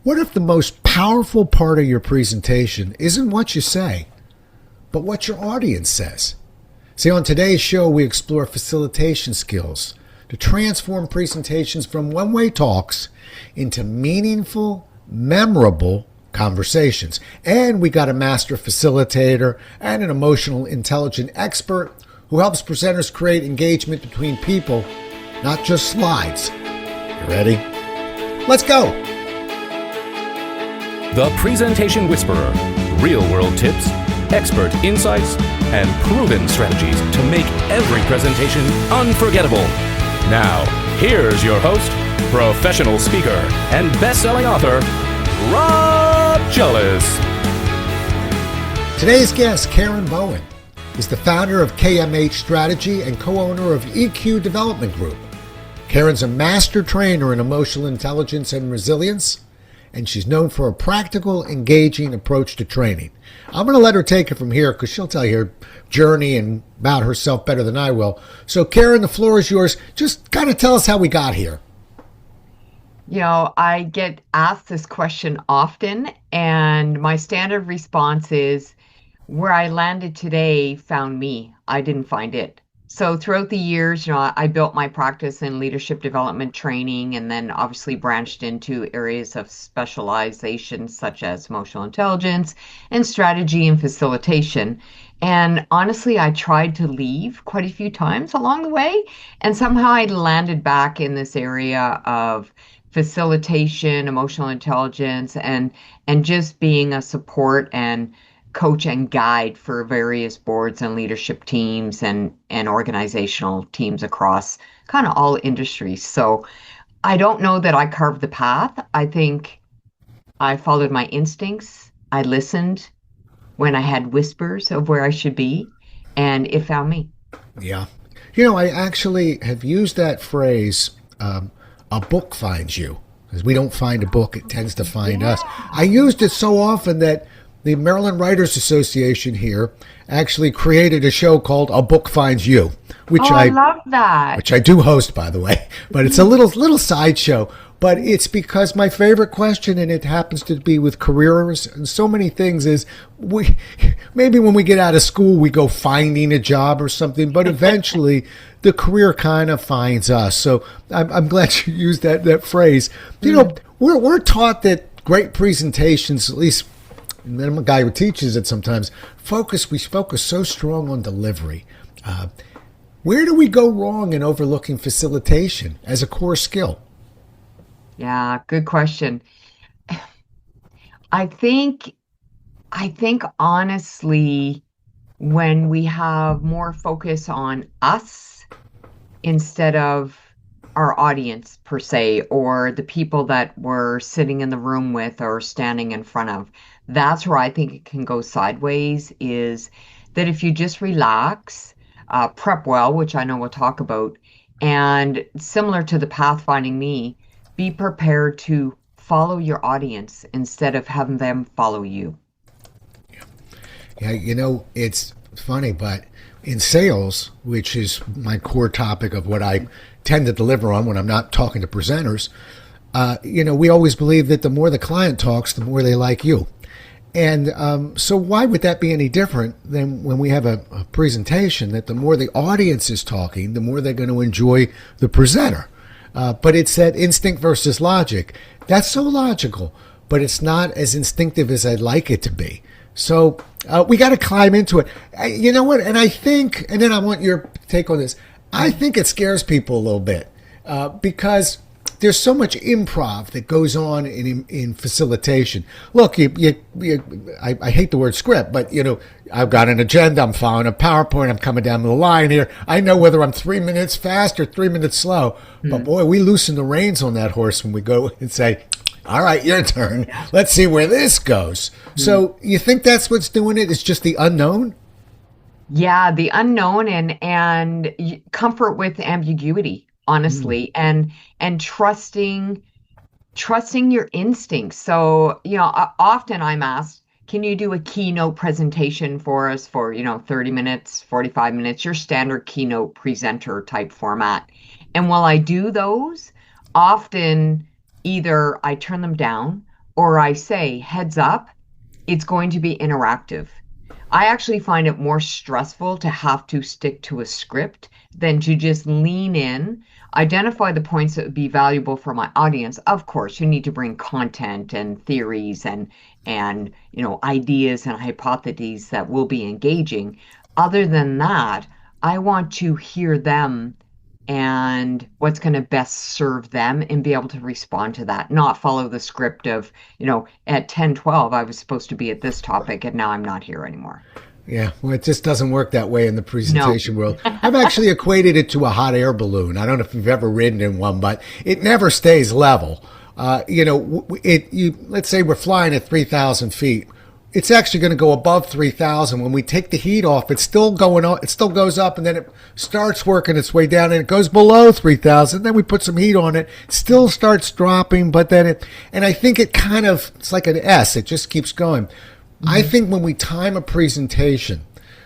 What if the most powerful part of your presentation isn't what you say, but what your audience says? See, on today's show, we explore facilitation skills to transform presentations from one-way talks into meaningful, memorable conversations. And we got a master facilitator and an emotional intelligence expert who helps presenters create engagement between people, not just slides. You ready? Let's go! The Presentation Whisperer. Real-world tips, expert insights, and proven strategies to make every presentation unforgettable. Now, here's your host, professional speaker, and best-selling author, Rob Jolles. Today's guest, Karen Bowen, is the founder of KMH Strategy and co-owner of EQ Development Group. Karen's a master trainer in emotional intelligence and resilience, and she's known for a practical, engaging approach to training. I'm going to let her take it from here because she'll tell you her journey and about herself better than I will. So, Karen, the floor is yours. Just kind of tell us how we got here. You know, I get asked this question often, and my standard response is, where I landed today found me. I didn't find it. So throughout the years, I built my practice in leadership development training, and then obviously branched into areas of specialization such as emotional intelligence and strategy and facilitation. And honestly, I tried to leave quite a few times along the way, and somehow I landed back in this area of facilitation, emotional intelligence, and just being a support and coach and guide for various boards and leadership teams and organizational teams across kind of all industries. So I don't know that I carved the path. I think I followed my instincts. I listened when I had whispers of where I should be, and it found me. Yeah. You know, I actually have used that phrase, a book finds you. Because we don't find a book, it tends to find us. I used it so often that the Maryland Writers Association here actually created a show called A Book Finds You, which I love that. Which I do host, by the way. But it's a little sideshow. But it's because my favorite question, and it happens to be with careers and so many things, is maybe when we get out of school we go finding a job or something, but eventually the career kind of finds us. So I'm glad you used that phrase. You know, we're taught that great presentations, at least. And I'm a guy who teaches it sometimes. We focus so strong on delivery. Where do we go wrong in overlooking facilitation as a core skill? Yeah, good question. I think honestly, when we have more focus on us instead of our audience per se, or the people that we're sitting in the room with or standing in front of, that's where I think it can go sideways, is that if you just relax, prep well, which I know we'll talk about, and similar to the pathfinding me, be prepared to follow your audience instead of having them follow you. Yeah, you know, it's funny, but in sales, which is my core topic of what I tend to deliver on when I'm not talking to presenters, we always believe that the more the client talks, the more they like you. And so why would that be any different than when we have a presentation, that the more the audience is talking, the more they're going to enjoy the presenter? But it's that instinct versus logic. That's so logical, but it's not as instinctive as I'd like it to be. So we got to climb into it. You know what? And I think, and then I want your take on this, I think it scares people a little bit because there's so much improv that goes on in facilitation. Look, I hate the word script, but I've got an agenda. I'm following a PowerPoint. I'm coming down the line here. I know whether I'm 3 minutes fast or 3 minutes slow. But boy, we loosen the reins on that horse when we go and say, all right, your turn. Let's see where this goes. So you think that's what's doing it? It's just the unknown? Yeah, the unknown and comfort with ambiguity, honestly, and trusting your instincts. So, often I'm asked, can you do a keynote presentation for us for, 30 minutes, 45 minutes, your standard keynote presenter type format? And while I do those, often either I turn them down or I say, heads up, it's going to be interactive. I actually find it more stressful to have to stick to a script than to just lean in, identify the points that would be valuable for my audience. Of course, you need to bring content and theories and ideas and hypotheses that will be engaging. Other than that, I want to hear them and what's going to best serve them and be able to respond to that, not follow the script of, at 10:12 I was supposed to be at this topic and now I'm not here anymore. Yeah, well, it just doesn't work that way in the presentation No. world. I've actually equated it to a hot air balloon. I don't know if you've ever ridden in one, but it never stays level. Let's say we're flying at 3,000 feet. It's actually going to go above 3,000. When we take the heat off, it's still going on. It still goes up, and then it starts working its way down, and it goes below 3,000. Then we put some heat on it. Still starts dropping, but then and I think it's like an S. It just keeps going. Mm-hmm. I think when we time a presentation,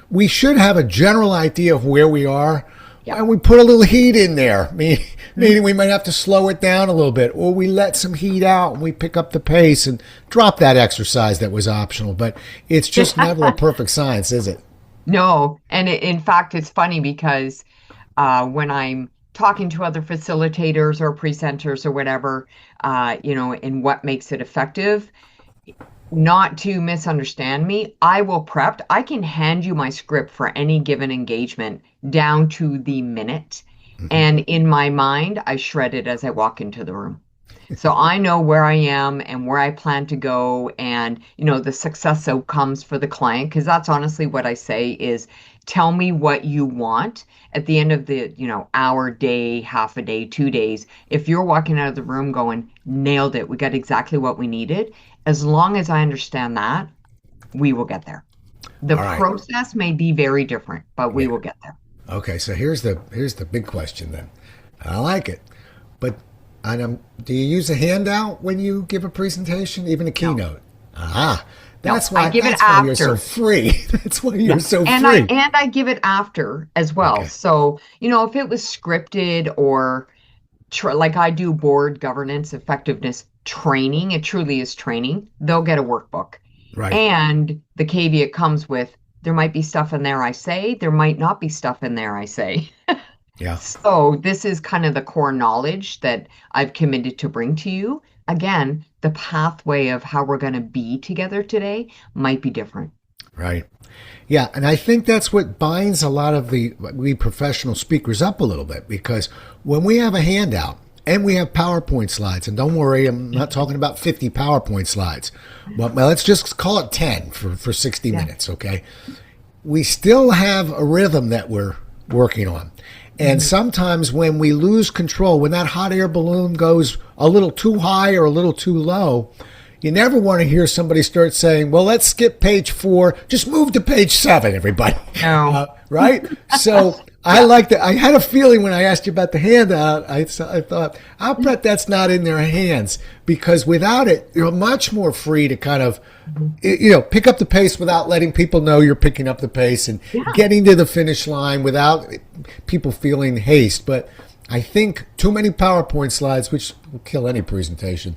we should have a general idea of where we are. Yep. And we put a little heat in there, meaning we might have to slow it down a little bit, or we let some heat out and we pick up the pace and drop that exercise that was optional. But it's just never a perfect science, is it? No. And in fact, it's funny because when I'm talking to other facilitators or presenters or whatever, and what makes it effective, not to misunderstand me, I will prep. I can hand you my script for any given engagement down to the minute. Mm-hmm. And in my mind, I shred it as I walk into the room. So I know where I am and where I plan to go and, the success outcomes for the client. Because that's honestly what I say is tell me what you want at the end of the, hour, day, half a day, 2 days. If you're walking out of the room going, nailed it, we got exactly what we needed. As long as I understand that, we will get there. The process may be very different, but we will get there. Okay, so here's the big question then. I like it, but do you use a handout when you give a presentation, even a keynote? No. That's why you're so free. That's why you're so free. And I give it after as well. Okay. So if it was scripted or like I do board governance effectiveness training, it truly is training. They'll get a workbook. Right. And the caveat comes with there might be stuff in there I say, there might not be stuff in there I say. Yeah. So this is kind of the core knowledge that I've committed to bring to you. Again, the pathway of how we're going to be together today might be different. Right. Yeah. And I think that's what binds a lot of we professional speakers up a little bit, because when we have a handout and we have PowerPoint slides, and don't worry, I'm not talking about 50 PowerPoint slides, but let's just call it 10 for 60 minutes. Okay. We still have a rhythm that we're working on. And sometimes when we lose control, when that hot air balloon goes a little too high or a little too low, you never want to hear somebody start saying, well, let's skip page 4. Just move to page 7, everybody. No. Right? So I like that. I had a feeling when I asked you about the handout, I thought, I'll bet that's not in their hands, because without it, you're much more free to kind of, pick up the pace without letting people know you're picking up the pace and getting to the finish line without people feeling haste. But I think too many PowerPoint slides, which will kill any presentation,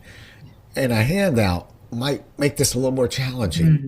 and a handout might make this a little more challenging. Mm-hmm.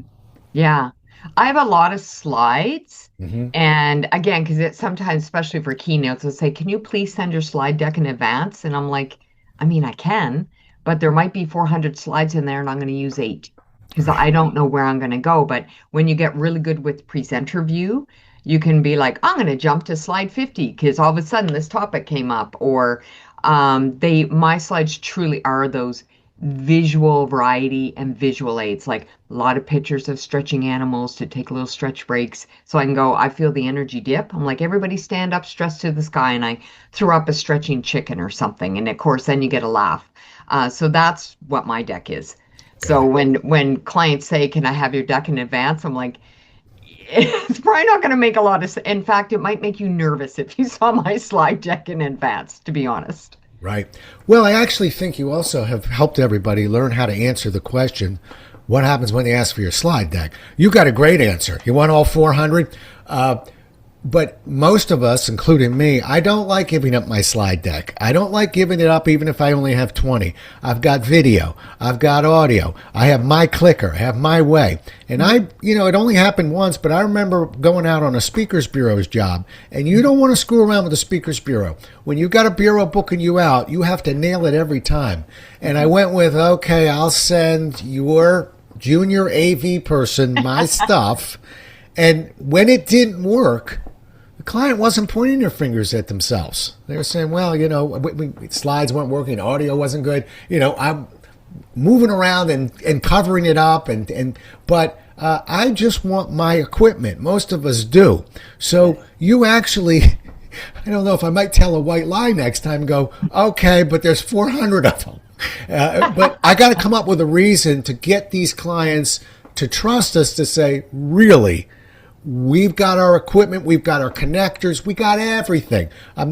Yeah. I have a lot of slides. Mm-hmm. And again, because it's sometimes, especially for keynotes, they'll say, can you please send your slide deck in advance? And I'm like, I can, but there might be 400 slides in there and I'm going to use 8 because I don't know where I'm going to go. But when you get really good with presenter view, you can be like, I'm going to jump to slide 50 because all of a sudden this topic came up. Or my slides truly are those visual variety and visual aids, like a lot of pictures of stretching animals to take little stretch breaks. So I can go, I feel the energy dip. I'm like, everybody stand up, stretch to the sky. And I throw up a stretching chicken or something. And of course, then you get a laugh. So that's what my deck is. So when clients say, can I have your deck in advance? I'm like, it's probably not going to make a lot of sense. In fact, it might make you nervous if you saw my slide deck in advance, to be honest. Right. Well, I actually think you also have helped everybody learn how to answer the question, what happens when they ask for your slide deck? You got a great answer. You want all 400? But most of us, including me, I don't like giving up my slide deck. I don't like giving it up even if I only have 20. I've got video. I've got audio. I have my clicker. I have my way. And it only happened once, but I remember going out on a speakers bureau's job. And you don't want to screw around with the speakers bureau. When you've got a bureau booking you out, you have to nail it every time. And I went with, okay, I'll send your junior AV person my stuff. And when it didn't work, client wasn't pointing their fingers at themselves. They were saying, well, slides weren't working, audio wasn't good. I'm moving around and covering it up. But I just want my equipment. Most of us do. So you actually, I don't know if I might tell a white lie next time and go, okay, but there's 400 of them. But I got to come up with a reason to get these clients to trust us to say, really, we've got our equipment, we've got our connectors, we got everything. I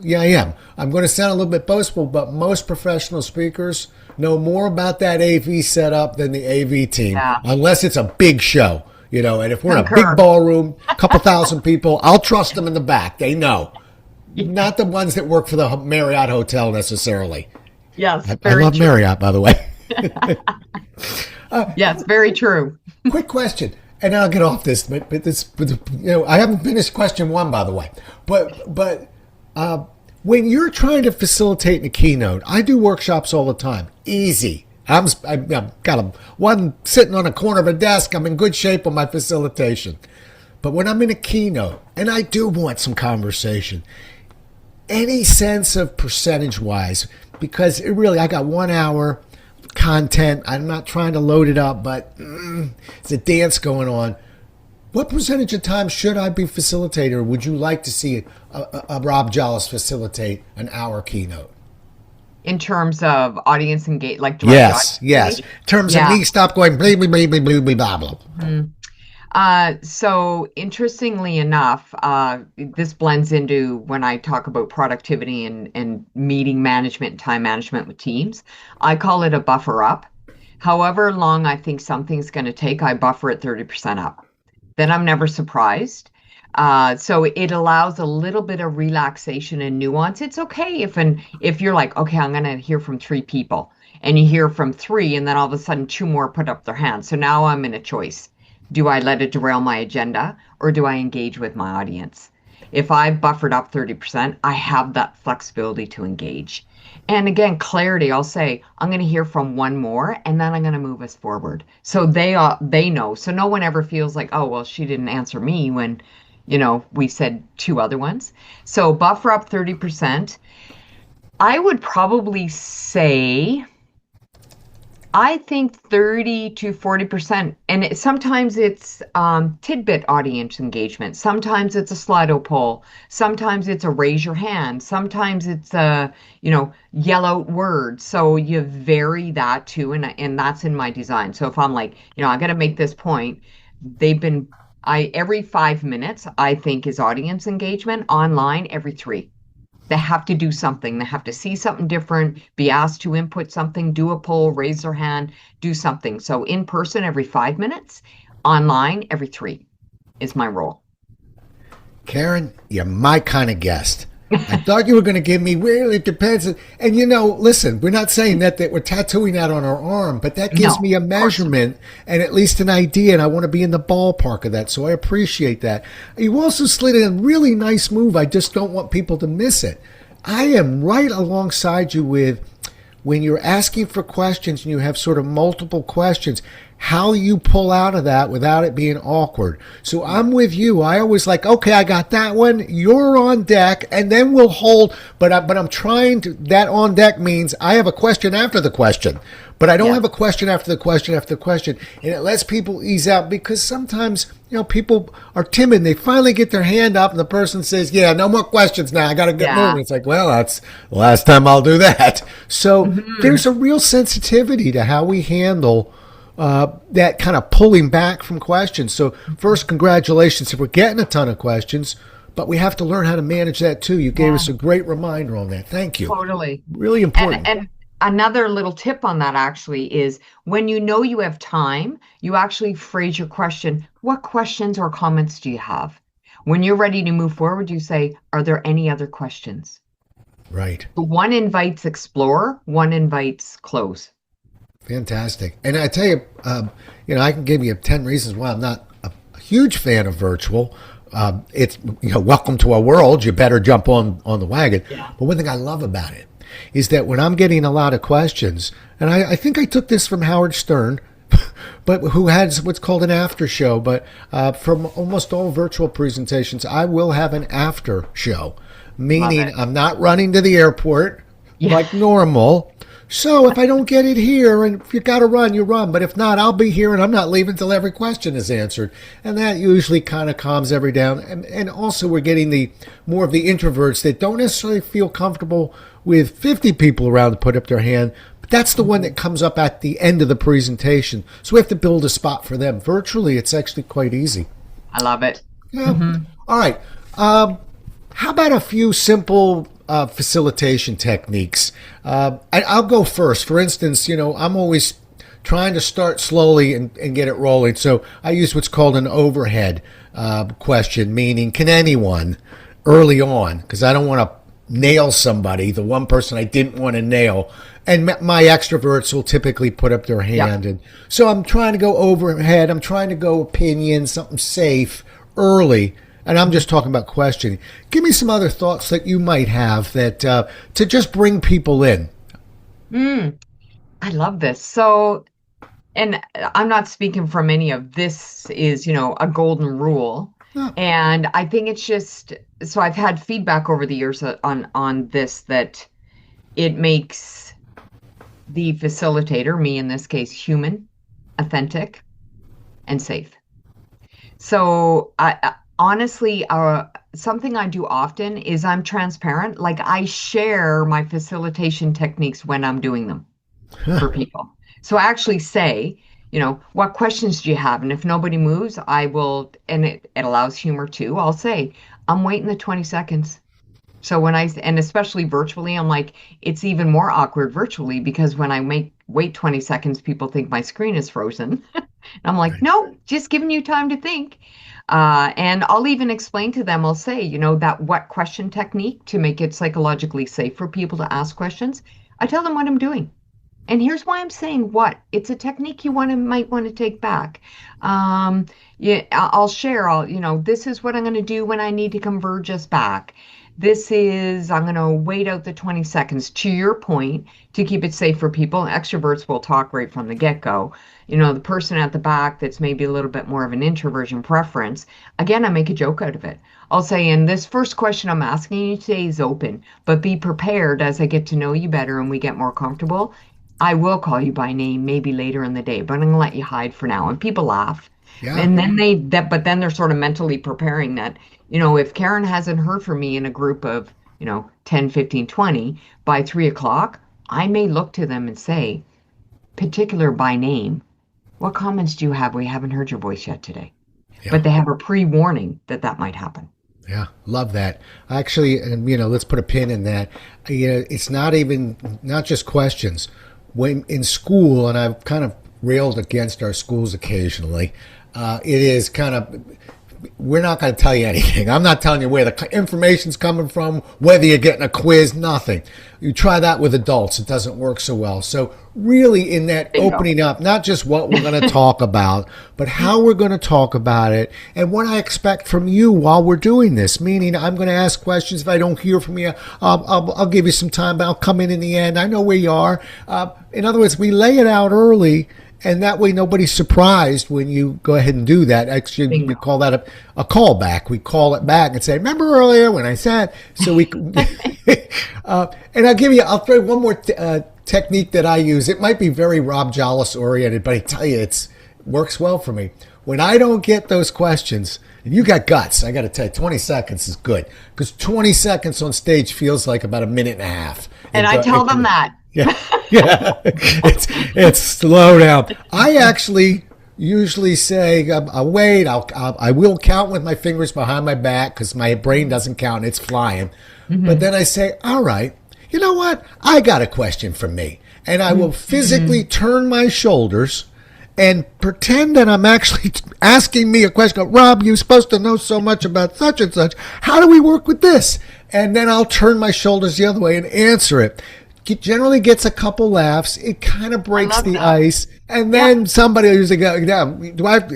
am. I'm going to sound a little bit boastful, but most professional speakers know more about that AV setup than the AV team, unless it's a big show, and if we're in a big ballroom, a couple thousand people, I'll trust them in the back. They know. Not the ones that work for the Marriott Hotel necessarily. Yes, I love true. Marriott, by the way. Yes, very true. Quick question. And I'll get off this, but I haven't finished question one, by the way. But when you're trying to facilitate in a keynote, I do workshops all the time. Easy. I've got one sitting on a corner of a desk. I'm in good shape on my facilitation. But when I'm in a keynote, and I do want some conversation, any sense of percentage-wise, because I got 1 hour content. I'm not trying to load it up, but it's a dance going on. What percentage of time should I be facilitator? Would you like to see a Rob Jolles facilitate an hour keynote? In terms of audience engagement, like direct yes. In terms of me stop going blah, blah, blah, blah, blah, blah, blah. So interestingly enough, this blends into when I talk about productivity and meeting management and time management with teams. I call it a buffer up. However long I think something's going to take, I buffer it 30% up. Then I'm never surprised. So it allows a little bit of relaxation and nuance. It's okay if you're like, okay, I'm going to hear from 3 people, and you hear from 3, and then all of a sudden 2 more put up their hands. So now I'm in a choice. Do I let it derail my agenda, or do I engage with my audience? If I've buffered up 30%, I have that flexibility to engage. And again, clarity, I'll say, I'm going to hear from 1 more, and then I'm going to move us forward. So they know. So no one ever feels like, oh, well, she didn't answer me when, we said 2 other ones. So buffer up 30%. I would probably say, I think 30 to 40%, and sometimes it's tidbit audience engagement. Sometimes it's a Slido poll. Sometimes it's a raise your hand. Sometimes it's a, yell out words. So you vary that too, and that's in my design. So if I'm like, I got to make this point, every 5 minutes, I think is audience engagement. Online, every 3. They have to do something. They have to see something different, be asked to input something, do a poll, raise their hand, do something. So in person, every 5 minutes, online, every 3 is my role. Karen, you're my kind of guest. I thought you were going to give me, well, it depends. And, listen, we're not saying that we're tattooing that on our arm, but that gives me a measurement and at least an idea, and I want to be in the ballpark of that, so I appreciate that. You also slid in a really nice move. I just don't want people to miss it. I am right alongside you with when you're asking for questions and you have sort of multiple questions, how you pull out of that without it being awkward. So I'm with you. I always like, okay, I got that one. You're on deck, and then we'll hold. But I'm trying to. That on deck means I have a question after the question, but I don't have a question after the question after the question, and it lets people ease out because sometimes people are timid. They finally get their hand up, and the person says, "Yeah, no more questions now. I got to get moving." It's like, well, that's the last time I'll do that. So there's a real sensitivity to how we handle that kind of pulling back from questions. So first, congratulations if we're getting a ton of questions, but we have to learn how to manage that too. You gave us a great reminder on that. Thank you. Totally. Really important. And another little tip on that actually is when you have time, you actually phrase your question. What questions or comments do you have? When you're ready to move forward, you say, are there any other questions? Right. One invites explore, one invites close. Fantastic. And I tell you, I can give you 10 reasons why I'm not a huge fan of virtual. It's, welcome to our world. You better jump on the wagon. Yeah. But one thing I love about it is that when I'm getting a lot of questions, and I think I took this from Howard Stern, but who has what's called an after show. But from almost all virtual presentations, I will have an after show, meaning I'm not running to the airport like normal. So if I don't get it here, and if you got to run, you run. But if not, I'll be here, and I'm not leaving until every question is answered. And that usually kind of calms everyone down. And also we're getting the more of the introverts that don't necessarily feel comfortable with 50 people around to put up their hand. But that's the one that comes up at the end of the presentation. So we have to build a spot for them. Virtually, it's actually quite easy. I love it. Yeah. All right. How about a few simple facilitation techniques? I'll go first. For instance, I'm always trying to start slowly and get it rolling. So I use what's called an overhead question, meaning can anyone early on, because I don't want to nail somebody, the one person I didn't want to nail. And my extroverts will typically put up their hand. Yeah. And so I'm trying to go overhead. I'm trying to go opinion, something safe early. And I'm just talking about questioning. Give me some other thoughts that you might have that to just bring people in. I love this. So, and I'm not speaking from any of this is, a golden rule. Yeah. And I think it's just, so I've had feedback over the years on this, that it makes the facilitator, me in this case, human, authentic, and safe. So honestly, something I do often is I'm transparent. Like I share my facilitation techniques when I'm doing them for people. So I actually say, what questions do you have? And if nobody moves, I will, and it allows humor too. I'll say, I'm waiting the 20 seconds. So and especially virtually, I'm like, it's even more awkward virtually because when I wait 20 seconds, people think my screen is frozen. I'm like, no, just giving you time to think. And I'll even explain to them, I'll say, that what question technique to make it psychologically safe for people to ask questions. I tell them what I'm doing. And here's why I'm saying what. It's a technique you might want to take back. I'll share, this is what I'm going to do when I need to converge us back. I'm going to wait out the 20 seconds, to your point, to keep it safe for people. Extroverts will talk right from the get-go. The person at the back that's maybe a little bit more of an introversion preference, again, I make a joke out of it. I'll say, and this first question I'm asking you today is open, but be prepared as I get to know you better and we get more comfortable. I will call you by name maybe later in the day, but I'm going to let you hide for now. And people laugh. Yeah. And then but then they're sort of mentally preparing that, if Karen hasn't heard from me in a group of, 10, 15, 20, by 3:00, I may look to them and say, particular by name, what comments do you have? We haven't heard your voice yet today. Yeah. But they have a pre-warning that might happen. Yeah, love that. Actually, let's put a pin in that. It's not just questions. When in school, and I've kind of railed against our schools occasionally, it is kind of, we're not going to tell you anything. I'm not telling you where the information's coming from, whether you're getting a quiz, nothing. You try that with adults, it doesn't work so well. So really in that opening up, not just what we're going to talk about, but how we're going to talk about it and what I expect from you while we're doing this, meaning I'm going to ask questions. If I don't hear from you, I'll give you some time, but I'll come in the end. I know where you are. In other words, we lay it out early. And that way nobody's surprised when you go ahead and do that. Actually, we call that a callback. We call it back and say, remember earlier when I said, so we, and I'll throw one more technique that I use. It might be very Rob Jolles oriented, but I tell you, it works well for me. When I don't get those questions, and you got guts, I got to tell you, 20 seconds is good because 20 seconds on stage feels like about a minute and a half. And I tell them that. Yeah, it's slow down. I actually usually say, I'll wait. I will count with my fingers behind my back because my brain doesn't count; it's flying. Mm-hmm. But then I say, all right, you know what? I got a question for me, and I will physically turn my shoulders and pretend that I'm actually asking me a question. Go, Rob, you're supposed to know so much about such and such. How do we work with this? And then I'll turn my shoulders the other way and answer it. It generally gets a couple laughs. It kind of breaks the ice, and then somebody usually go, "Yeah,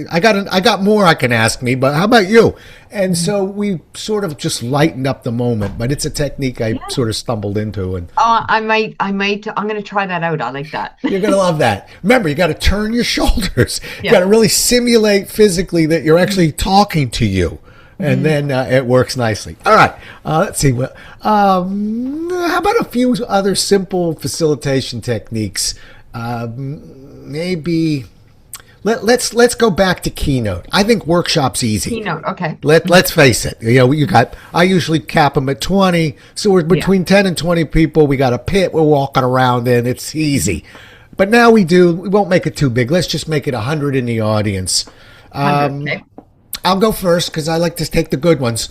I got more I can ask me, but how about you?" And so we sort of just lightened up the moment. But it's a technique I sort of stumbled into, and I might. I'm going to try that out. I like that. you're gonna love that. Remember, you got to turn your shoulders. You got to really simulate physically that you're actually talking to you. And then it works nicely. All right, let's see. How about a few other simple facilitation techniques? Maybe let's go back to keynote. I think workshop's easy. Keynote, okay. Let's face it. I usually cap them at 20. So we're between 10 and 20 people. We got a pit we're walking around in. It's easy. But now we won't make it too big. Let's just make it 100 in the audience. 100, okay. I'll go first because I like to take the good ones.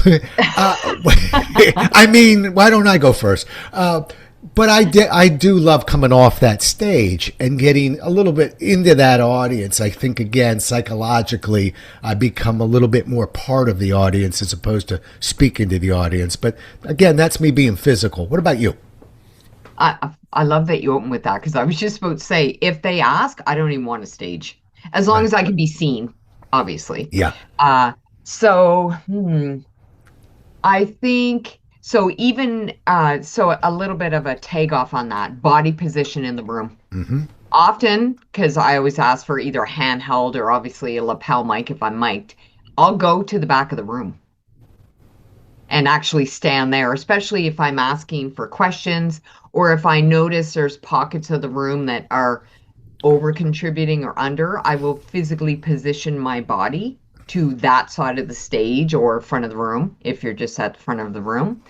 I mean, why don't I go first? But I do love coming off that stage and getting a little bit into that audience. I think, again, psychologically, I become a little bit more part of the audience as opposed to speaking to the audience. But again, that's me being physical. What about you? I love that you open with that because I was just about to say, if they ask, I don't even want a stage. As long as I can be seen. Obviously. Yeah. So I think so. Even so, a little bit of a tag off on that body position in the room. Mm-hmm. Often, because I always ask for either a handheld or obviously a lapel mic if I'm mic'd, I'll go to the back of the room and actually stand there, especially if I'm asking for questions or if I notice there's pockets of the room that are over contributing or under. I will physically position my body to that side of the stage or front of the room if you're just at the front of the room.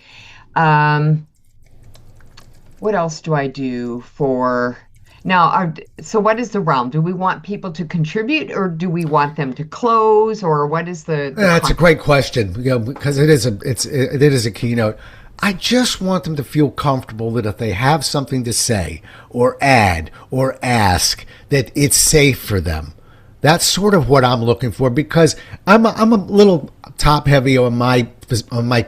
What else do I do for now? So what is the realm? Do we want people to contribute or do we want them to close, or what is the That's a great question, because it is a keynote. I just want them to feel comfortable that if they have something to say or add or ask, that it's safe for them. That's sort of what I'm looking for, because I'm a little top heavy on my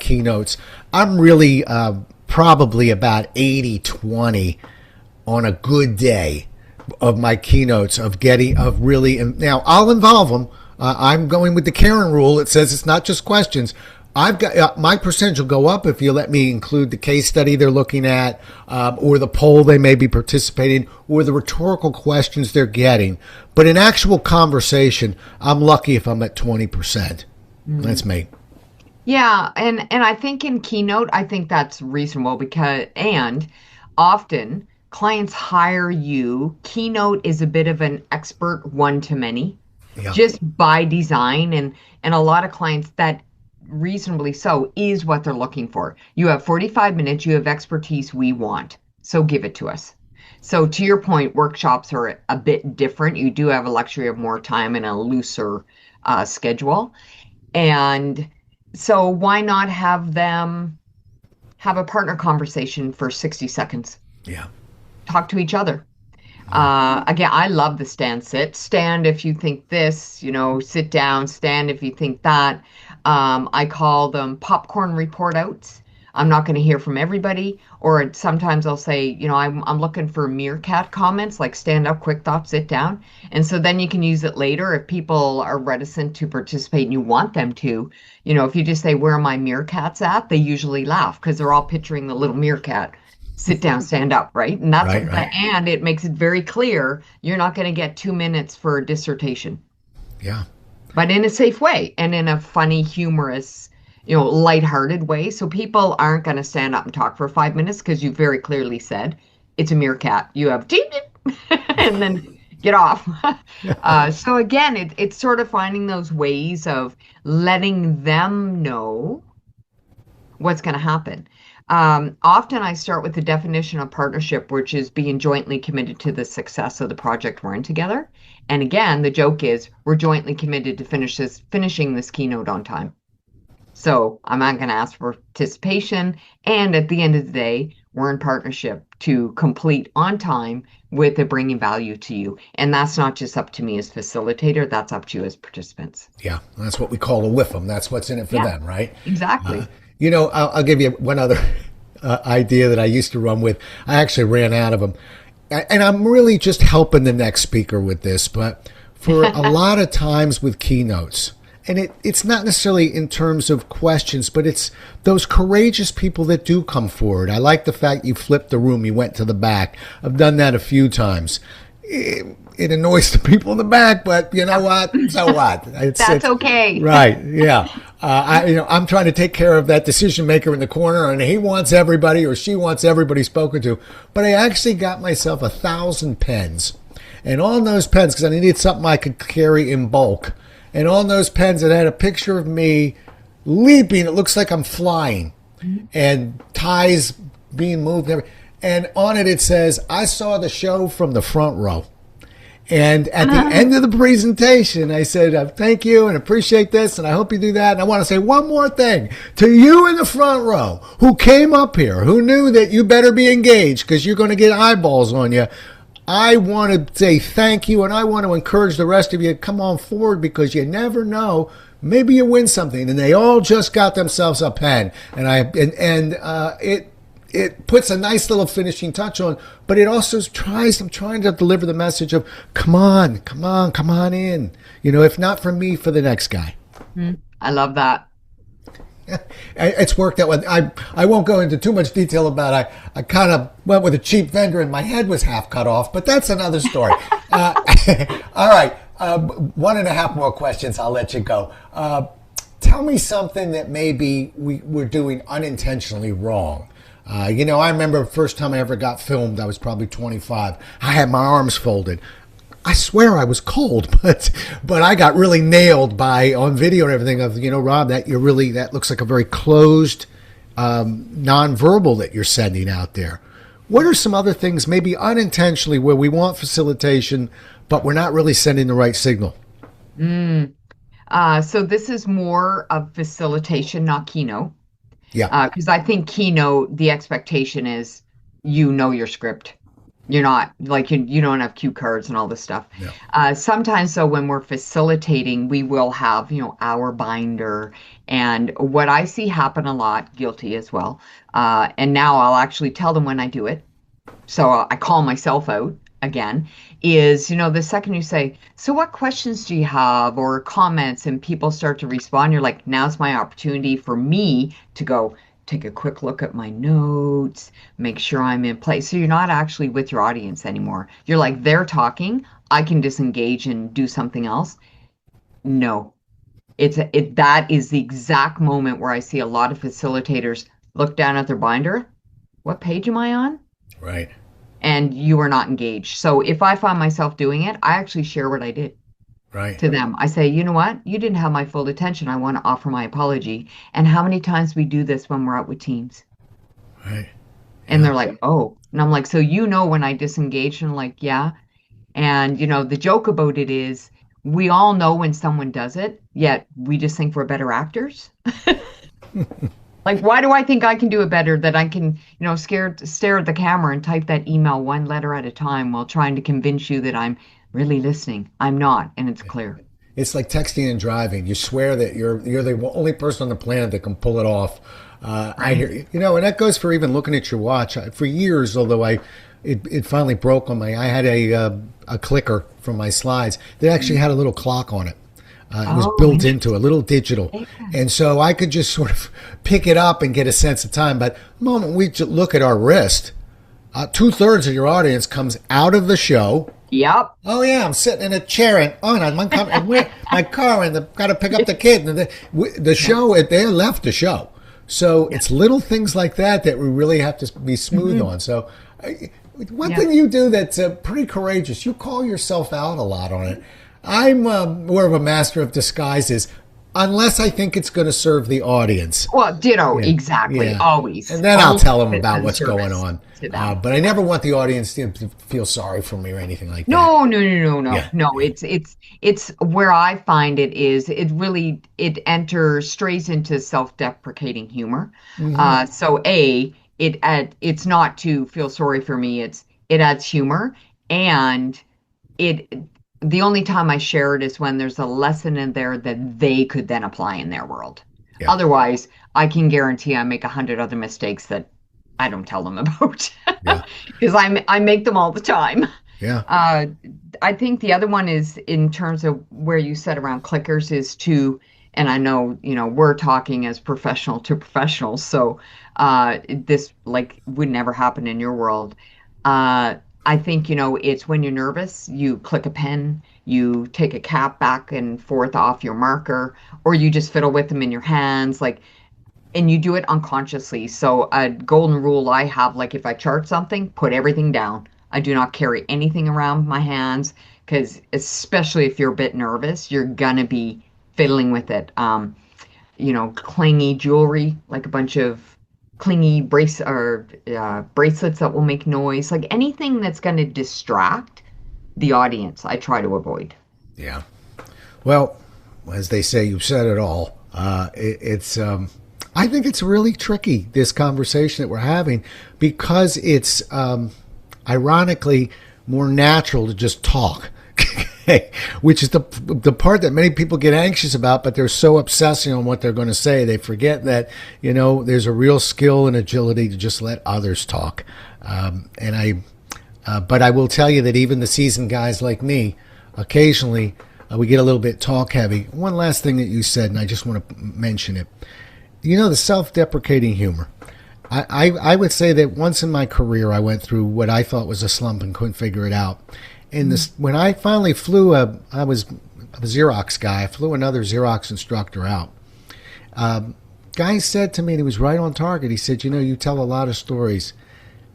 keynotes. I'm really probably about 80-20 on a good day of my keynotes and now I'll involve them. I'm going with the Karen rule. It says it's not just questions. I've got my percentage will go up if you let me include the case study they're looking at, or the poll they may be participating, or the rhetorical questions they're getting. But in actual conversation, I'm lucky if I'm at 20%. That's me. Yeah, and I think in keynote, I think that's reasonable and often clients hire you. Keynote is a bit of an expert one-to-many, just by design, and a lot of clients that reasonably so is what they're looking for. You have 45 minutes, you have expertise we want, so give it to us. So to your point, workshops are a bit different. You do have a luxury of more time and a looser schedule. And so why not have them have a partner conversation for 60 seconds? Yeah. Talk to each other. Again, I love the stand sit. Stand if you think this, sit down, stand if you think that. I call them popcorn report outs. I'm not going to hear from everybody. Or sometimes I'll say, I'm looking for meerkat comments, like stand up, quick thought, sit down. And so then you can use it later if people are reticent to participate and you want them to. If you just say, where are my meerkats at? They usually laugh because they're all picturing the little meerkat. Sit down, stand up, right? And that's right. And it makes it very clear you're not going to get 2 minutes for a dissertation. Yeah. But in a safe way and in a funny, humorous, lighthearted way. So people aren't going to stand up and talk for 5 minutes because you very clearly said it's a meerkat. You have and then get off. So again, it's sort of finding those ways of letting them know what's going to happen. Often I start with the definition of partnership, which is being jointly committed to the success of the project we're in together. And again, the joke is we're jointly committed to finishing this keynote on time. So I'm not going to ask for participation. And at the end of the day, we're in partnership to complete on time with it bringing value to you. And that's not just up to me as facilitator, that's up to you as participants. Yeah, that's what we call a whiff 'em. That's what's in it for Yeah, them, right? exactly. I'll give you one other idea that I used to run with. I actually ran out of them. And I'm really just helping the next speaker with this, but for a lot of times with keynotes, and it's not necessarily in terms of questions, but it's those courageous people that do come forward. I like the fact you flipped the room, you went to the back. I've done that a few times. It annoys the people in the back, but you know what? So what? That's okay. Right? Yeah. I'm trying to take care of that decision maker in the corner, and he wants everybody or she wants everybody spoken to. But I actually got myself 1,000 pens, and on those pens, because I needed something I could carry in bulk, and on those pens it had a picture of me leaping. It looks like I'm flying, and ties being moved. And on it says, "I saw the show from the front row." And at the end of the presentation, I said, thank you and appreciate this, and I hope you do that. And I want to say one more thing to you in the front row who came up here, who knew that you better be engaged because you're going to get eyeballs on you. I want to say thank you, and I want to encourage the rest of you to come on forward because you never know. Maybe you win something. And they all just got themselves a pen. It puts a nice little finishing touch on, but it also I'm trying to deliver the message of, come on in. If not for me, for the next guy. I love that. It's worked out. I won't go into too much detail about it. I kind of went with a cheap vendor and my head was half cut off, but that's another story. All right. 1.5 more questions. I'll let you go. Tell me something that maybe we're doing unintentionally wrong. I remember the first time I ever got filmed, I was probably 25. I had my arms folded. I swear I was cold, but I got really nailed on video and everything of, Rob, that looks like a very closed nonverbal that you're sending out there. What are some other things, maybe unintentionally, where we want facilitation, but we're not really sending the right signal? So this is more of facilitation, not keynote. Yeah. Because I think keynote, the expectation is your script. You're not like you don't have cue cards and all this stuff. Yeah. Sometimes, though, when we're facilitating, we will have our binder. And what I see happen a lot, guilty as well. And now I'll actually tell them when I do it. So I call myself out again. Is the second you say, so what questions do you have or comments, and people start to respond, you're like, now's my opportunity for me to go take a quick look at my notes, make sure I'm in place. So you're not actually with your audience anymore. You're like, they're talking, I can disengage and do something else. No, that is the exact moment where I see a lot of facilitators look down at their binder. What page am I on? Right. And you are not engaged. So if I find myself doing it, I actually share what I did to them. I say, you know what? You didn't have my full attention. I want to offer my apology. And how many times we do this when we're out with teams? Right. And they're like, oh. And I'm like, so when I disengage? And I'm like, yeah. And, the joke about it is we all know when someone does it, yet we just think we're better actors. Like, why do I think I can do it better, that I can, stare at the camera and type that email one letter at a time while trying to convince you that I'm really listening? I'm not, and it's clear. It's like texting and driving. You swear that you're the only person on the planet that can pull it off. I hear and that goes for even looking at your watch. For years, although it finally broke on I had a clicker from my slides that actually had a little clock on it. It was built into a little digital. And so I could just sort of pick it up and get a sense of time. But the moment we look at our wrist, 2/3 of your audience comes out of the show. Yep. Oh, yeah, I'm sitting in a chair and I'm my car and I've got to pick up the kid. And the show, they left the show. So it's little things like that we really have to be smooth on. So one thing you do that's pretty courageous, you call yourself out a lot on it. I'm more of a master of disguises, unless I think it's going to serve the audience. Well, ditto, exactly, always. And then I'll tell them about what's going on. But I never want the audience to feel sorry for me or anything like that. No. No, it's where I find it is it strays into self-deprecating humor. So it's not to feel sorry for me. It adds humor, and it the only time I share it is when there's a lesson in there that they could then apply in their world. Yeah. Otherwise, I can guarantee I make 100 other mistakes that I don't tell them about Yeah. because I make them all the time. Yeah. I think the other one is in terms of where you said around clickers is to, and I know, we're talking as professional to professionals, so this like would never happen in your world. I think, it's when you're nervous, you click a pen, you take a cap back and forth off your marker, or you just fiddle with them in your hands, like, and you do it unconsciously. So a golden rule I have, like if I chart something, put everything down. I do not carry anything around my hands because especially if you're a bit nervous, you're gonna be fiddling with it. Clingy jewelry, like a bunch of clingy bracelets that will make noise, like anything that's going to distract the audience, I try to avoid. Yeah. Well, as they say, you've said it all. I think it's really tricky, this conversation that we're having, because it's ironically more natural to just talk. Which is the part that many people get anxious about, but they're so obsessing on what they're going to say, they forget that, there's a real skill and agility to just let others talk. But I will tell you that even the seasoned guys like me, occasionally we get a little bit talk heavy. One last thing that you said, and I just want to mention it. The self-deprecating humor. I would say that once in my career, I went through what I thought was a slump and couldn't figure it out. And when I finally flew, I was a Xerox guy. I flew another Xerox instructor out. Guy said to me, and he was right on target. He said, you tell a lot of stories,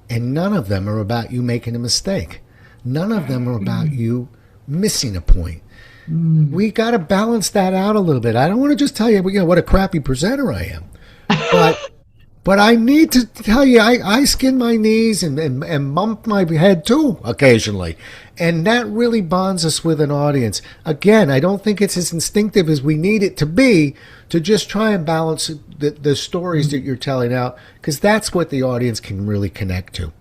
and none of them are about you making a mistake. None of them are about you missing a point. We got to balance that out a little bit. I don't want to just tell you, what a crappy presenter I am, but I need to tell you, I skin my knees and bump my head too occasionally. And that really bonds us with an audience. Again, I don't think it's as instinctive as we need it to be to just try and balance the stories that you're telling out, because that's what the audience can really connect to.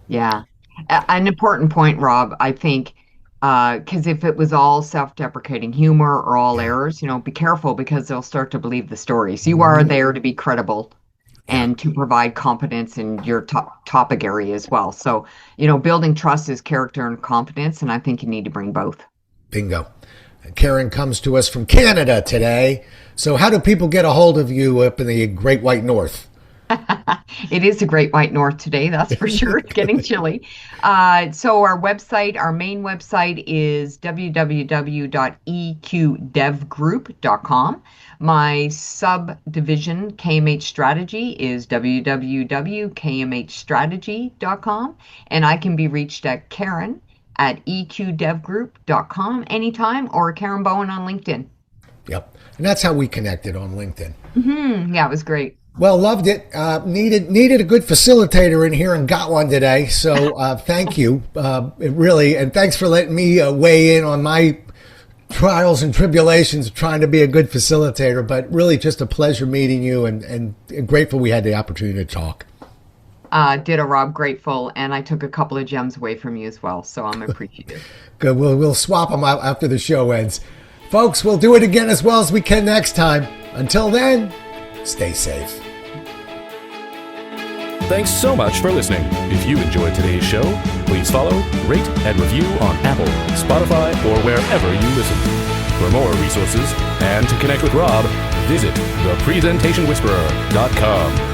Yeah. An important point, Rob, I think, because if it was all self-deprecating humor or all errors, be careful, because they'll start to believe the stories. You are there to be credible and to provide competence in your topic area as well. So, building trust is character and competence, and I think you need to bring both. Bingo. Karen comes to us from Canada today. So how do people get a hold of you up in the Great White North? It is the Great White North today, that's for sure. It's getting chilly. So our main website is www.eqdevgroup.com. My subdivision, KMH Strategy, is www.kmhstrategy.com. And I can be reached at Karen@eqdevgroup.com anytime, or Karen Bowen on LinkedIn. Yep. And that's how we connected on LinkedIn. Mm-hmm. Yeah, it was great. Well, loved it. Needed a good facilitator in here and got one today. So thank you, really. And thanks for letting me weigh in on my trials and tribulations of trying to be a good facilitator. But really just a pleasure meeting you, and grateful we had the opportunity to talk. Ditto, Rob. Grateful. And I took a couple of gems away from you as well. So I'm appreciative. Good. We'll swap them out after the show ends. Folks, we'll do it again as well as we can next time. Until then, stay safe. Thanks so much for listening. If you enjoyed today's show, please follow, rate, and review on Apple, Spotify, or wherever you listen. For more resources and to connect with Rob, visit thepresentationwhisperer.com.